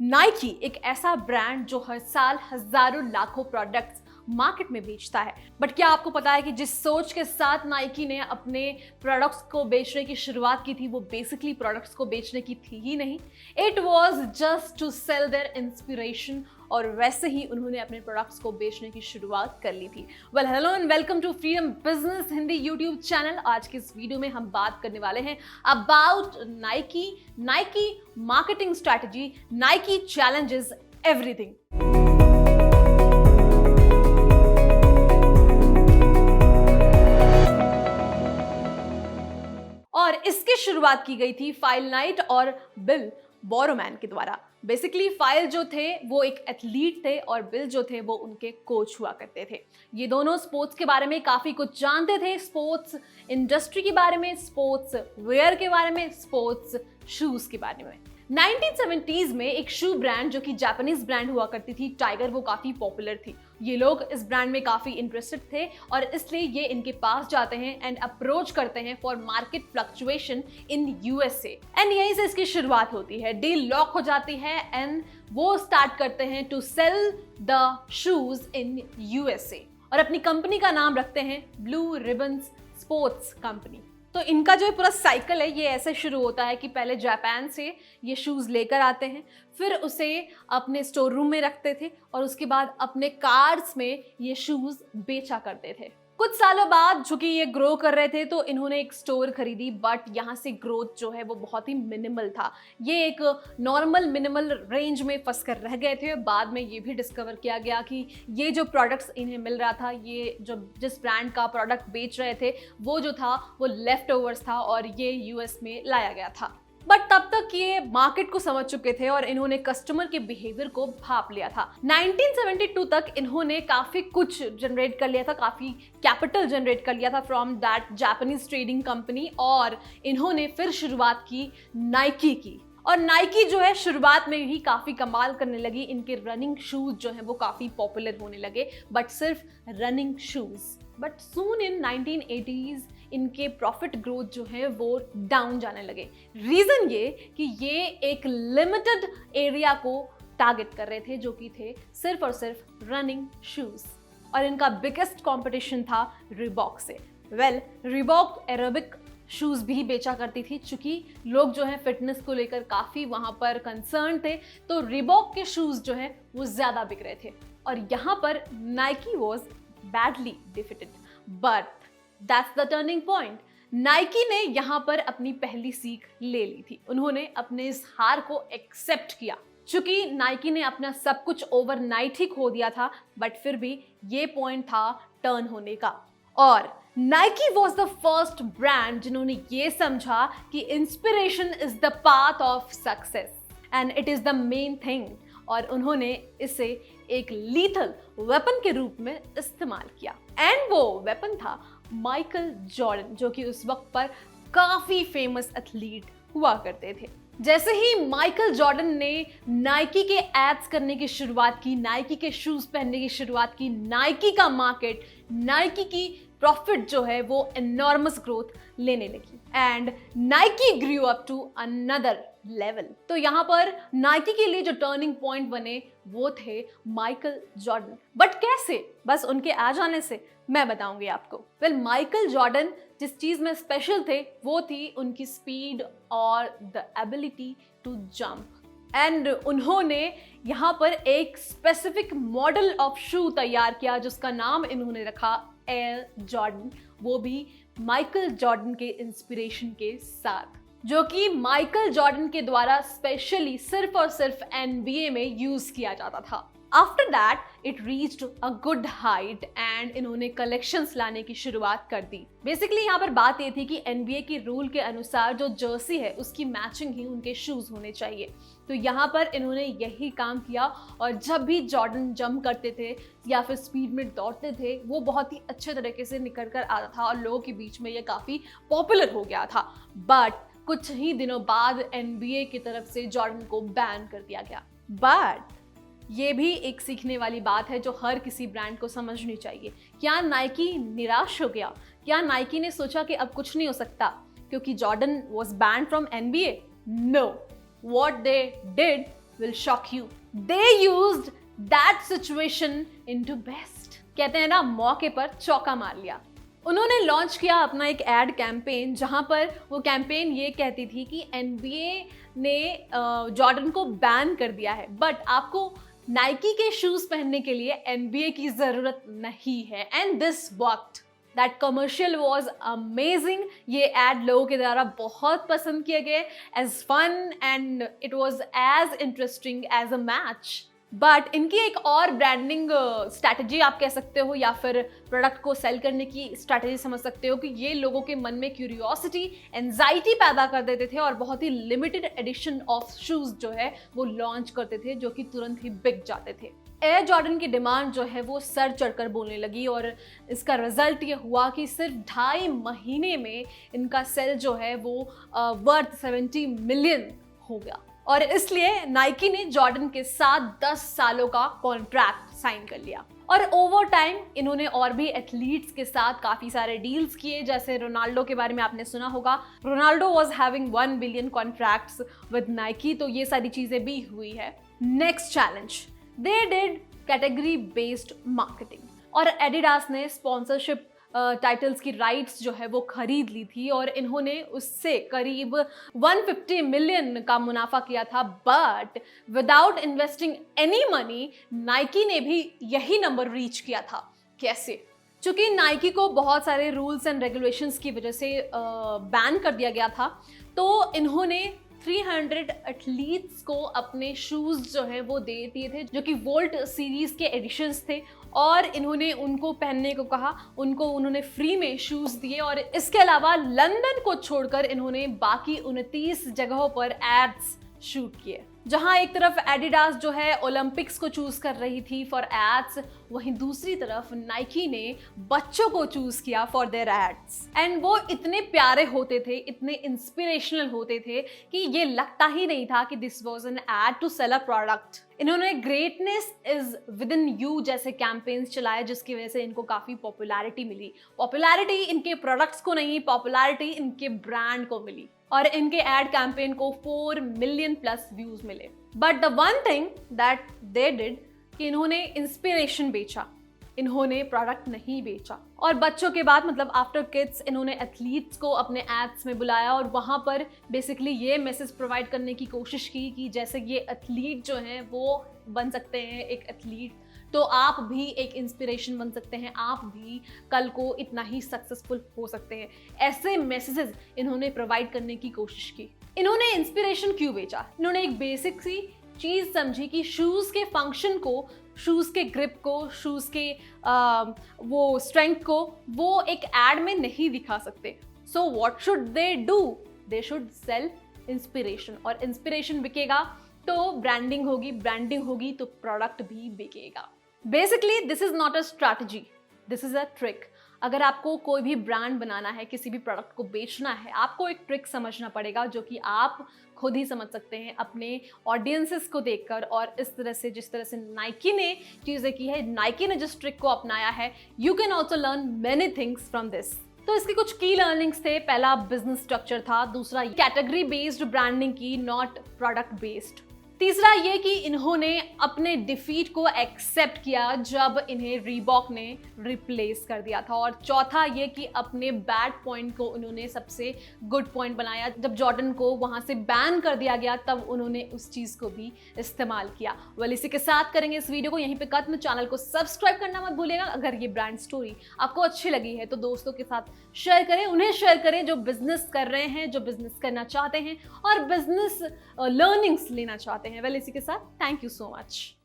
Nike एक ऐसा brand जो हर साल हजारों लाखों प्रोडक्ट्स मार्केट में बेचता है। बट क्या आपको पता है कि जिस सोच के साथ नाइकी ने अपने प्रोडक्ट्स को बेचने की शुरुआत की थी वो बेसिकली प्रोडक्ट्स को बेचने की थी ही नहीं। It was just to sell their inspiration, और वैसे ही उन्होंने अपने प्रोडक्ट्स को बेचने की शुरुआत कर ली थी। Well, hello and welcome to freedom business Hindi YouTube channel. आज के इस वीडियो में हम बात करने वाले हैं about Nike marketing strategy, Nike challenges everything. और इसकी शुरुआत की गई थी फाइल नाइट और बिल बोरोमैन के द्वारा। बेसिकली फाइल जो थे वो एक एथलीट थे और बिल जो थे वो उनके कोच हुआ करते थे। ये दोनों स्पोर्ट्स के बारे में काफ़ी कुछ जानते थे, स्पोर्ट्स इंडस्ट्री के बारे में, स्पोर्ट्स वेयर के बारे में, स्पोर्ट्स शूज़ के बारे में। 1970s में एक शू ब्रांड जो कि जापानीज ब्रांड हुआ करती थी, टाइगर, वो काफ़ी पॉपुलर थी। ये लोग इस ब्रांड में काफ़ी इंटरेस्टेड थे और इसलिए ये इनके पास जाते हैं एंड अप्रोच करते हैं for market fluctuation in USA. And यहीं से इसकी शुरुआत होती है, डील लॉक हो जाती है एंड वो स्टार्ट करते हैं to sell the shoes in USA और अपनी कंपनी का नाम रखते हैं ब्लू रिबन्स स्पोर्ट्स कंपनी। तो इनका जो पूरा साइकिल है ये ऐसे शुरू होता है कि पहले जापान से ये शूज़ लेकर आते हैं, फिर उसे अपने स्टोर रूम में रखते थे और उसके बाद अपने कार्स में ये शूज़ बेचा करते थे। कुछ सालों बाद चूंकि ये ग्रो कर रहे थे तो इन्होंने एक स्टोर खरीदी, बट यहाँ से ग्रोथ जो है वो बहुत ही मिनिमल था। ये एक नॉर्मल मिनिमल रेंज में फंस कर रह गए थे। बाद में ये भी डिस्कवर किया गया कि ये जो प्रोडक्ट्स इन्हें मिल रहा था, ये जो जिस ब्रांड का प्रोडक्ट बेच रहे थे वो जो था वो लेफ्ट ओवर्स था और ये यूएस में लाया गया था। बट तब तक ये मार्केट को समझ चुके थे और इन्होंने कस्टमर के बिहेवियर को भाप लिया था। 1972 तक इन्होंने काफी कुछ जनरेट कर लिया था, काफी कैपिटल जनरेट कर लिया था from that Japanese trading company, और इन्होंने फिर शुरुआत की नाइकी की। और नाइकी जो है शुरुआत में ही काफ़ी कमाल करने लगी। इनके रनिंग शूज़ जो हैं वो काफ़ी पॉपुलर होने लगे, बट सिर्फ running shoes. But soon in 1980s इनके प्रॉफिट ग्रोथ जो है वो डाउन जाने लगे। रीज़न ये कि ये एक लिमिटेड एरिया को टारगेट कर रहे थे जो कि थे सिर्फ और सिर्फ रनिंग शूज़, और इनका बिगेस्ट कंपटीशन था रिबॉक से। वेल, रिबॉक एरोबिक शूज़ भी बेचा करती थी, चूँकि लोग जो है फिटनेस को लेकर काफ़ी वहाँ पर कंसर्न थे, तो रिबॉक के शूज़ जो है वो ज़्यादा बिक रहे थे और यहाँ पर Nike was badly defeated. But that's the turning point. Nike ने यहाँ पर अपनी पहली सीख ले ली थी। उन्होंने अपने इस हार को एक्सेप्ट किया। चूँकि नाइकी ने अपना सब कुछ ओवरनाइट ही खो दिया था, बट फिर भी ये पॉइंट था टर्न होने का। और Nike was the first brand जिन्होंने ये समझा कि inspiration is the path of success and it is the main thing, और उन्होंने इसे एक लीथल वेपन के रूप में इस्तेमाल किया। एंड वो वेपन था माइकल जॉर्डन, जो कि उस वक्त पर काफी फेमस एथलीट हुआ करते थे। जैसे ही माइकल जॉर्डन ने नाइकी के एड्स करने की शुरुआत की, नाइकी के शूज पहनने की शुरुआत की, नाइकी का मार्केट, नाइकी की प्रॉफिट जो है वो एनॉर्मस ग्रोथ लेने लगी and Nike grew up to another level. तो यहाँ पर नाइकी के लिए जो टर्निंग पॉइंट बने वो थे माइकल जॉर्डन। बट कैसे? बस उनके आ जाने से? मैं बताऊंगी आपको। वेल, माइकल जॉर्डन जिस चीज में स्पेशल थे वो थी उनकी स्पीड और the ability to jump. And उन्होंने यहाँ पर एक स्पेसिफिक मॉडल ऑफ शू तैयार किया जिसका नाम इन्होंने रखा एयर जॉर्डन, वो भी माइकल जॉर्डन के इंस्पिरेशन के साथ, जो कि माइकल जॉर्डन के द्वारा स्पेशली सिर्फ और सिर्फ NBA में यूज किया जाता था। After that it reached a good height and इन्होंने कलेक्शंस लाने की शुरुआत कर दी। बेसिकली यहाँ पर बात ये थी कि NBA की रूल के अनुसार जो जर्सी है उसकी मैचिंग ही उनके शूज होने चाहिए। तो यहाँ पर इन्होंने यही काम किया और जब भी जॉर्डन जंप करते थे या फिर स्पीड में दौड़ते थे वो बहुत ही अच्छे तरीके से निकल कर आता था और लोगों के बीच में ये काफ़ी पॉपुलर हो गया था। बट कुछ ही दिनों बाद NBA की तरफ से जॉर्डन को बैन कर दिया गया। बट ये भी एक सीखने वाली बात है जो हर किसी ब्रांड को समझनी चाहिए। क्या नाइकी निराश हो गया? क्या नाइकी ने सोचा कि अब कुछ नहीं हो सकता क्योंकि Jordan was banned from NBA? No, what they did will shock you. They used that situation into best. कहते हैं ना, मौके पर चौका मार लिया। उन्होंने लॉन्च किया अपना एक एड कैंपेन, जहां पर वो कैंपेन ये कहती थी कि NBA ने जॉर्डन को बैन कर दिया है, बट आपको नाइकी के शूज पहनने के लिए NBA की जरूरत नहीं है। And this worked. That commercial was amazing. ये एड लोगों के द्वारा बहुत पसंद किए गए, as fun and it was as interesting as a match. But इनकी एक और ब्रांडिंग स्ट्रैटेजी आप कह सकते हो, या फिर प्रोडक्ट को सेल करने की स्ट्रैटेजी समझ सकते हो, कि ये लोगों के मन में क्यूरियोसिटी, एंजाइटी पैदा कर देते थे और बहुत ही लिमिटेड एडिशन ऑफ शूज जो है वो लॉन्च करते थे, जो कि तुरंत ही बिक जाते थे। एयर जॉर्डन की डिमांड जो है वो सर चढ़कर बोलने लगी, और इसका रिजल्ट ये हुआ कि सिर्फ 2.5 महीने में इनका सेल जो है वो वर्थ 70 मिलियन हो गया। और इसलिए नाइकी ने जॉर्डन के साथ 10 सालों का कॉन्ट्रैक्ट साइन कर लिया। और ओवर टाइम इन्होंने और भी एथलीट्स के साथ काफी सारे डील्स किए, जैसे रोनाल्डो के बारे में आपने सुना होगा। Ronaldo was having 1 billion contracts with Nike, तो ये सारी चीजें भी हुई है। Next challenge, they did category based marketing, और एडिडास ने स्पॉन्सरशिप टाइटल्स की राइट्स जो है वो खरीद ली थी, और इन्होंने उससे करीब 150 मिलियन का मुनाफा किया था। But without investing any money Nike ने भी यही नंबर रीच किया था। कैसे? चूंकि नाइकी को बहुत सारे रूल्स एंड रेगुलेशंस की वजह से बैन कर दिया गया था, तो इन्होंने 300 एथलीट्स को अपने शूज जो है वो दे दिए थे, जो कि वोल्ट सीरीज के एडिशंस थे, और इन्होंने उनको पहनने को कहा। उन्होंने फ्री में शूज दिए, और इसके अलावा लंदन को छोड़कर इन्होंने बाकी 29 जगहों पर एड्स शूट किए, जहां एक तरफ एडिडास जो है ओलंपिक्स को चूज कर रही थी फॉर एड्स, वहीं दूसरी तरफ नाइकी ने बच्चों को चूज किया फॉर देयर एड्स। एंड वो इतने प्यारे होते थे, इतने इंस्पिरेशनल होते थे कि ये लगता ही नहीं था कि this was an ad to sell a product. इन्होंने greatness is within you जैसे कैंपेन्स चलाए, जिसकी वजह से इनको काफी पॉपुलैरिटी मिली। पॉपुलैरिटी इनके प्रोडक्ट्स को नहीं, पॉपुलैरिटी इनके ब्रांड को मिली, और इनके एड कैंपेन को 4 मिलियन प्लस व्यूज मिले। But the one thing that they did, कि इन्होंने इंस्पिरेशन बेचा, इन्होंने प्रोडक्ट नहीं बेचा। और बच्चों के बाद मतलब आफ्टर किड्स इन्होंने एथलीट्स को अपने एड्स में बुलाया, और वहाँ पर बेसिकली ये मैसेज प्रोवाइड करने की कोशिश की कि जैसे ये एथलीट जो हैं वो बन सकते हैं एक एथलीट, तो आप भी एक इंस्पिरेशन बन सकते हैं, आप भी कल को इतना ही सक्सेसफुल हो सकते हैं। ऐसे मैसेजेस इन्होंने प्रोवाइड करने की कोशिश की। इन्होंने इंस्पिरेशन क्यों बेचा? इन्होंने एक बेसिक सी चीज समझी कि शूज के फंक्शन को, शूज के ग्रिप को, शूज के वो स्ट्रेंथ को वो एक एड में नहीं दिखा सकते। So what should they do? They should sell inspiration, और इंस्पिरेशन बिकेगा तो ब्रांडिंग होगी, ब्रांडिंग होगी तो प्रोडक्ट भी बिकेगा। Basically this is not a strategy, this is a trick. अगर आपको कोई भी ब्रांड बनाना है, किसी भी प्रोडक्ट को बेचना है, आपको एक ट्रिक समझना पड़ेगा, जो कि आप खुद ही समझ सकते हैं अपने ऑडियंसेस को देखकर। और इस तरह से, जिस तरह से नाइकी ने चीज़ें की है, नाइकी ने जिस ट्रिक को अपनाया है, you can also learn many things from this. तो इसके कुछ की लर्निंग्स थे। पहला बिजनेस स्ट्रक्चर था, दूसरा कैटेगरी बेस्ड ब्रांडिंग की, नॉट प्रोडक्ट बेस्ड। तीसरा ये कि इन्होंने अपने डिफीट को एक्सेप्ट किया जब इन्हें रीबॉक ने रिप्लेस कर दिया था। और चौथा ये कि अपने बैड पॉइंट को उन्होंने सबसे गुड पॉइंट बनाया। जब जॉर्डन को वहां से बैन कर दिया गया तब उन्होंने उस चीज को भी इस्तेमाल किया। वेल, इसी के साथ करेंगे इस वीडियो को यहीं पे खत्म। चैनल को सब्सक्राइब करना मत भूलिएगा। अगर ये ब्रांड स्टोरी आपको अच्छी लगी है तो दोस्तों के साथ शेयर करें, उन्हें शेयर करें जो बिजनेस कर रहे हैं, जो बिजनेस करना चाहते हैं और बिजनेस लर्निंग्स लेना चाहते हैं। वेल, इसी के साथ थैंक यू सो मच।